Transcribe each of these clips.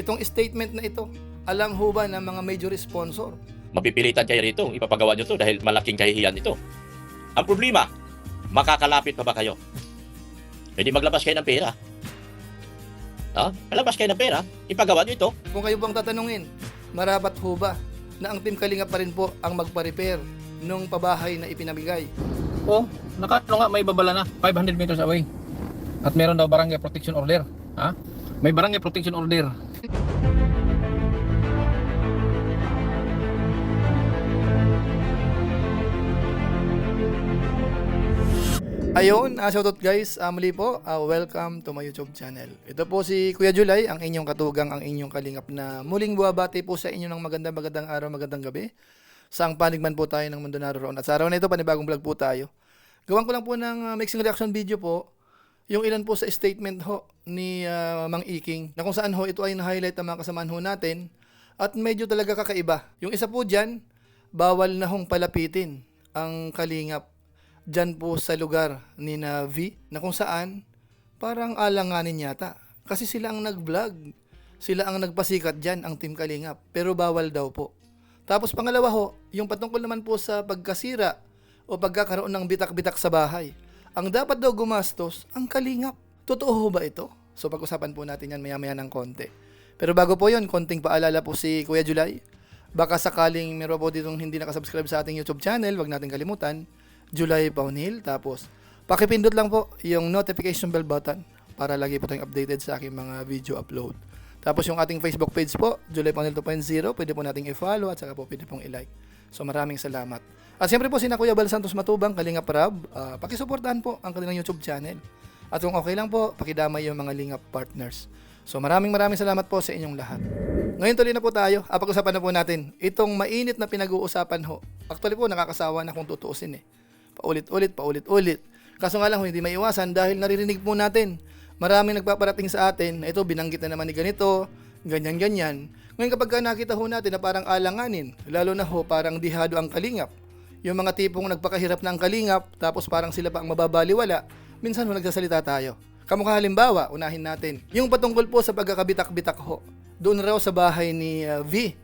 Itong statement na ito, alam ho ba ng mga major sponsor? Mapipilitan kayo rito, ipapagawa nyo to dahil malaking kahihiyan ito. Ang problema, makakalapit pa ba kayo? Pwede maglabas kayo ng pera. Malabas kayo ng pera, ipagawa nyo ito. Kung kayo bang tatanungin, marapat ho ba na ang Team Kalingap pa rin po ang magpa-repair nung pabahay na ipinamigay? Oh, nga may babala na 500 meters away. At meron daw barangay protection order. May barangay protection order. Ayun, shoutout guys, muli po, welcome to my YouTube channel. Ito po si Kuya Julay, ang inyong katugang, ang inyong kalingap na muling buwabati po sa inyo ng magandang araw, magandang gabi. Saang panig man po tayo ng mundo naroon. At sa araw na ito, panibagong vlog po tayo. Gawan ko lang po ng mixing reaction video po, yung ilan po sa statement ho ni Mang Iking, na kung saan ho ito ay na-highlight ang mga kasamaan ho natin, at medyo talaga kakaiba. Yung isa po dyan, bawal na hong palapitin ang kalingap dyan po sa lugar ni na V, na kung saan parang alanganin yata. Kasi sila ang nag-vlog. Sila ang nagpasikat dyan, ang Team Kalingap. Pero bawal daw po. Tapos pangalawa ho, yung patungkol naman po sa pagkasira o pagkakaroon ng bitak-bitak sa bahay. Ang dapat daw gumastos, ang Kalingap. Totoo ho ba ito? So pag-usapan po natin yan maya-maya ng konti. Pero bago po yon, konting paalala po si Kuya Julay. Baka sakaling meron po ditong hindi nakasubscribe sa ating YouTube channel, wag natin kalimutan. Julay Paunil. Tapos, pakipindot lang po yung notification bell button para lagi po tayong updated sa aking mga video upload. Tapos yung ating Facebook page po, Julay Paunil 2.0, pwede po nating i-follow at saka po pwede pong i-like. So maraming salamat. At siyempre po sina Kuya Bal Santos Matubang, Kalingap Rab, pakisuportahan po ang kanilang YouTube channel. At kung okay lang po, pakidamay yung mga Lingap partners. So maraming salamat po sa inyong lahat. Ngayon tuloy na po tayo, pag-usapan na po natin itong mainit na pinag-uusapan ho. Actually po, nakakasawa na kung tutuusin eh. Paulit-ulit. Kaso nga lang hindi maiwasan dahil naririnig po natin. Maraming nagpaparating sa atin na ito binanggit na naman ni ganito, ganyan. Ngayon kapag nakita ho natin na parang alanganin, lalo na ho parang dihado ang kalingap. Yung mga tipong nagpakahirap na ang kalingap, tapos parang sila pa ang mababaliwala, minsan ho nagsasalita tayo. Kamukha halimbawa, unahin natin. Yung patungkol po sa pagkakabitak-bitak ho, doon raw sa bahay ni V.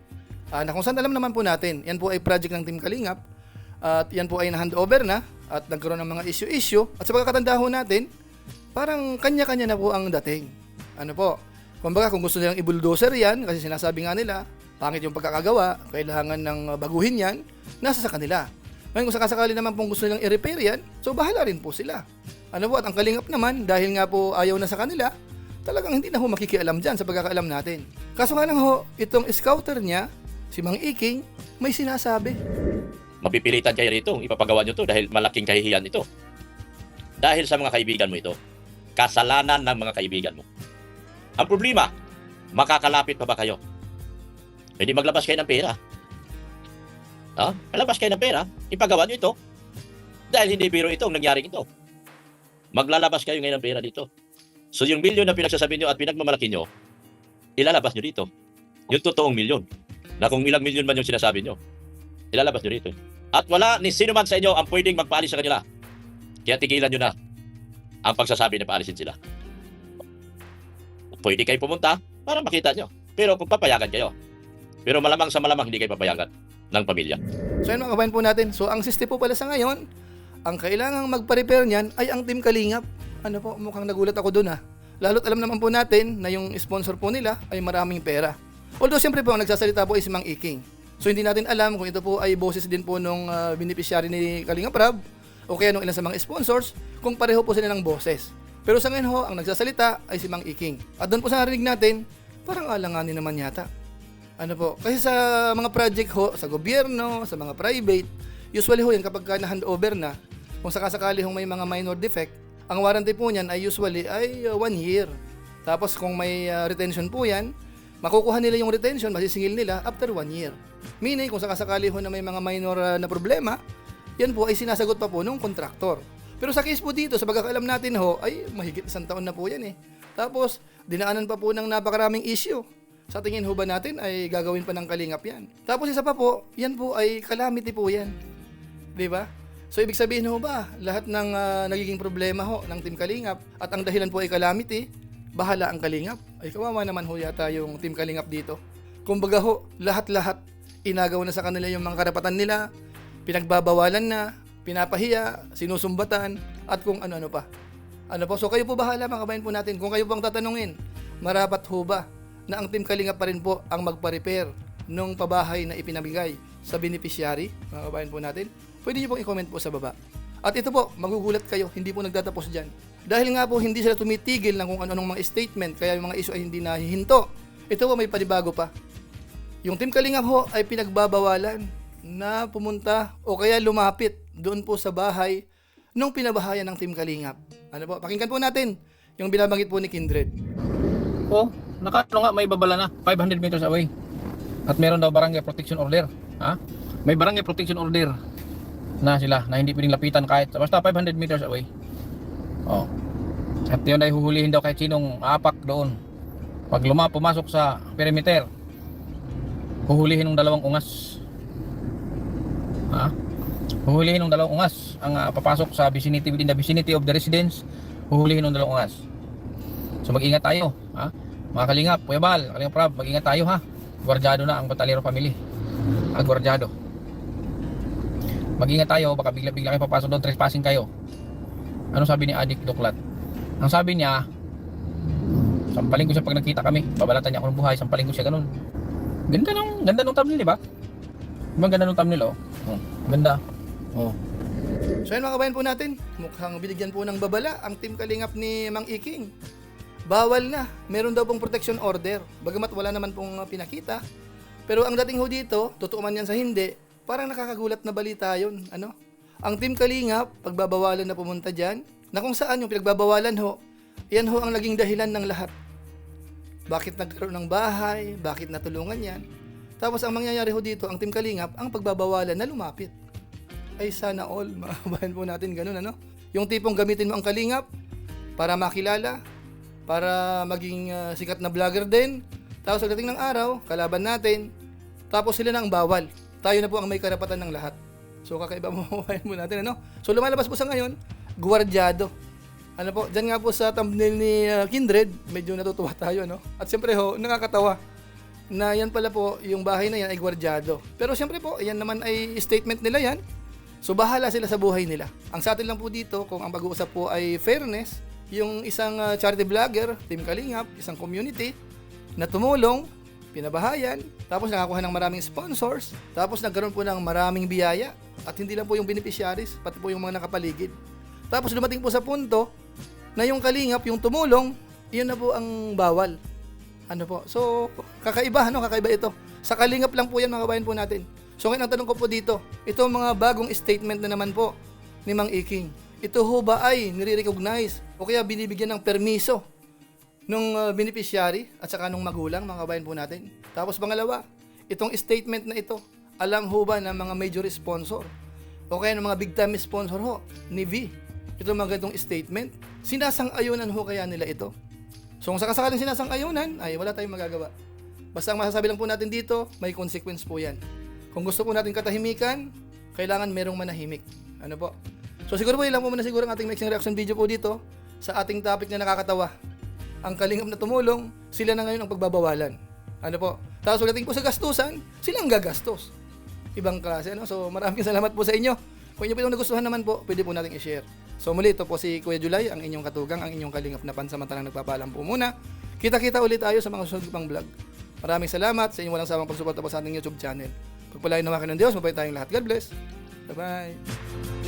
Na kung saan alam naman po natin, yan po ay project ng Team Kalingap. At yan po ay na-handover na at nagkaroon ng mga issue. At sa pagkakatanda ho natin, parang kanya-kanya na po ang dating. Ano po? Kumbaga kung gusto nilang i-bulldozer yan, kasi sinasabi nga nila, pangit yung pagkakagawa, kailangan ng baguhin yan, nasa sa kanila. Ngayon kung sakasakali naman pong gusto nilang i-repair yan, so bahala rin po sila. Ano po? At ang kalingap naman, dahil nga po ayaw na sa kanila, talagang hindi na ho makikialam dyan sa pagkakaalam natin. Kaso nga lang ho, itong scouter niya, si Mang Iking, may sinasabi. Mapipilitan kayo rito, ipapagawa nyo to dahil malaking kahihiyan ito. Dahil sa mga kaibigan mo ito, kasalanan ng mga kaibigan mo. Ang problema, makakalapit pa ba kayo? Pwede maglabas kayo ng pera. Malabas kayo ng pera, ipagawa nyo ito. Dahil hindi biro ito ang nangyaring ito. Maglalabas kayo ngayon ng pera dito. So yung milyon na pinagsasabi nyo at pinagmamalaki nyo, ilalabas nyo dito. Yung totoong milyon. Na kung ilang milyon man yung sinasabi nyo, ilalabas nyo dito. At wala ni sino man sa inyo ang pwedeng magpaalis sa kanila. Kaya tigilan nyo na ang pagsasabi na paalisin sila. Pwede kayo pumunta para makita nyo. Pero kung papayagan kayo. Pero malamang sa malamang hindi kayo papayagan ng pamilya. So yun mga kabayan po natin. So ang siste po pala sa ngayon, ang kailangang magpa-repair niyan ay ang Team Kalingap. Ano po, mukhang nagulat ako dun Lalo't alam naman po natin na yung sponsor po nila ay maraming pera. Although siyempre po ang nagsasalita po ay si Mang Iking. So hindi natin alam kung ito po ay boses din po nung beneficiary ni Kalingap Rab o kaya nung ilan sa mga sponsors kung pareho po sila ng boses. Pero sa ngayon ho, ang nagsasalita ay si Mang Iking. At doon po sa narinig natin, parang alanganin naman yata. Ano po, kasi sa mga project ho, sa gobyerno, sa mga private, usually ho yan kapag na-handover na, kung sakasakali hong may mga minor defect, ang warranty po niyan ay usually ay 1 year. Tapos kung may retention po yan, makukuha nila yung retention, masisingil nila after 1 year. Meaning, kung sakasakali ho na may mga minor na problema, yan po ay sinasagot pa po ng kontraktor. Pero sa case po dito, sa pagkakaalam natin ho, ay mahigit 1 taon na po yan Tapos, dinaanan pa po ng napakaraming issue. Sa tingin ho ba natin ay gagawin pa ng kalingap yan? Tapos isa pa po, yan po ay calamity po yan. Diba? So ibig sabihin ho ba, lahat ng nagiging problema ho ng Team Kalingap at ang dahilan po ay calamity, bahala ang kalingap. ay kawawa naman ho yata yung Team Kalingap dito. Kumbaga ho, lahat-lahat inagaw na sa kanila yung mga karapatan nila, pinagbabawalan na, pinapahiya, sinusumbatan, at kung ano-ano pa. Ano po, so kayo po bahala mga kabayan po natin. Kung kayo po ang tatanungin, marapat ho ba na ang Team Kalingap pa rin po ang magpa-repair nung pabahay na ipinamigay sa beneficiary, mga kabayan po natin? Pwede niyo pong i-comment po sa baba. At ito po, magugulat kayo, hindi po nagtatapos dyan. Dahil nga po hindi sila tumitigil ng kung ano-anong mga statement, kaya yung mga issue ay hindi nahihinto. Ito po may panibago pa. Yung Team Kalingap ho ay pinagbabawalan na pumunta o kaya lumapit doon po sa bahay nung pinabahayan ng Team Kalingap. Ano po, pakinggan po natin yung binabanggit po ni Kindred. Oh, nga may babala na 500 meters away. At meron daw barangay protection order. Ha? May barangay protection order na sila na hindi pwedeng lapitan kahit basta 500 meters away. Oh. At yun ay huhulihin daw kahit sinong aapak doon. Pag pumasok sa perimeter, huhulihin ng 2 ungas. Ha? Huhulihin ng 2 ungas ang papasok sa vicinity, within the vicinity of the residence. Huhulihin ng 2 ungas. So mag-ingat tayo, ha? Mga Kalingap, Kuya Bal, Kalingap Prab, mag-ingat tayo ha. Gwardyado na ang Batalero family. Gwardyado. Mag-ingat tayo, baka bigla-bigla kayo papasok doon, trespassing kayo. Ano sabi ni Adik Duklat? Ang sabi niya, sampaling ko siya pag nagkita kami, babalatan niya ako ng buhay, sampaling ko siya ganun. Ganda ng thumbnail, di ba? Ganda ng thumbnail, oh. Ganda. Oh. So yun mga kabayan po natin, mukhang binigyan po ng babala ang Team Kalingap ni Mang Iking. Bawal na, meron daw pong protection order, bagamat wala naman pong pinakita. Pero ang dating ho dito, totoo man yan sa hindi, parang nakakagulat na balita yun. Ano? Ang Team Kalingap, pagbabawalan na pumunta dyan, na kung saan yung pinagbabawalan ho, yan ho ang naging dahilan ng lahat. Bakit nagkaroon ng bahay, bakit natulungan yan. Tapos ang mangyayari ho dito, ang Team Kalingap, ang pagbabawalan na lumapit. Ay sana all, mga kabayan po natin ganun, ano? Yung tipong gamitin mo ang Kalingap para makilala, para maging sikat na vlogger din. Tapos pagdating ng araw, kalaban natin. Tapos sila na ang bawal. Tayo na po ang may karapatan ng lahat. So kakaiba mo mo natin, ano? So lumalabas po sa ngayon, gwardyado. Ano po, dyan nga po sa thumbnail ni Kindred, medyo natutuwa tayo, no? At siyempre ho, nakakatawa na yan pala po, yung bahay na yan ay gwardyado. Pero siyempre po, yan naman ay statement nila yan. So bahala sila sa buhay nila. Ang sa atin lang po dito, kung ang pag-uusap po ay fairness, yung isang charity vlogger, Team Kalingap, isang community na tumulong, pinabahayan, tapos nakakuha ng maraming sponsors, tapos nagkaroon po ng maraming biyaya, at hindi lang po yung beneficiaries, pati po yung mga nakapaligid. Tapos dumating po sa punto na yung Kalingap, yung tumulong, yun na po ang bawal. Ano po? So, kakaiba, no? Kakaiba ito. Sa Kalingap lang po yan, mga kabayan po natin. So, ngayon ang tanong ko po dito, ito mga bagong statement na naman po ni Mang Iking. Ito ho ba ay nire-recognize o kaya binibigyan ng permiso nung beneficiary at saka nung magulang, mga kabayan po natin? Tapos pangalawa, itong statement na ito, alam ho ba ng mga major sponsor o kaya ng mga big time sponsor ho ni V? Ito mga ganitong statement, sinasang-ayunan ho kaya nila ito? So kung sakasakaling sinasang-ayunan, ay wala tayong magagawa. Basta ang masasabi lang po natin dito, may consequence po yan. Kung gusto po natin katahimikan, kailangan merong manahimik. Ano po? So siguro po ilang po muna siguro ang ating next reaction video po dito sa ating topic na nakakatawa. Ang Kalingap na tumulong, sila na ngayon ang pagbabawalan. Ano po? Tapos pagdating po sa gastusan, sila ang gagastos. Ibang klase, ano? So maraming salamat po sa inyo. Kung inyo po itong nagustuhan naman po, pwede po natin i-share. So muli, ito po si Kuya Julay, ang inyong katugang, ang inyong Kalingap na pansamantalang nagpapaalam po muna. Kita-kita ulit tayo sa mga susunod pang vlog. Maraming salamat sa inyong walang sawang pagsuporta po sa ating YouTube channel. Pagpalain naman kayo ng Diyos, mabait tayong lahat. God bless. Bye-bye.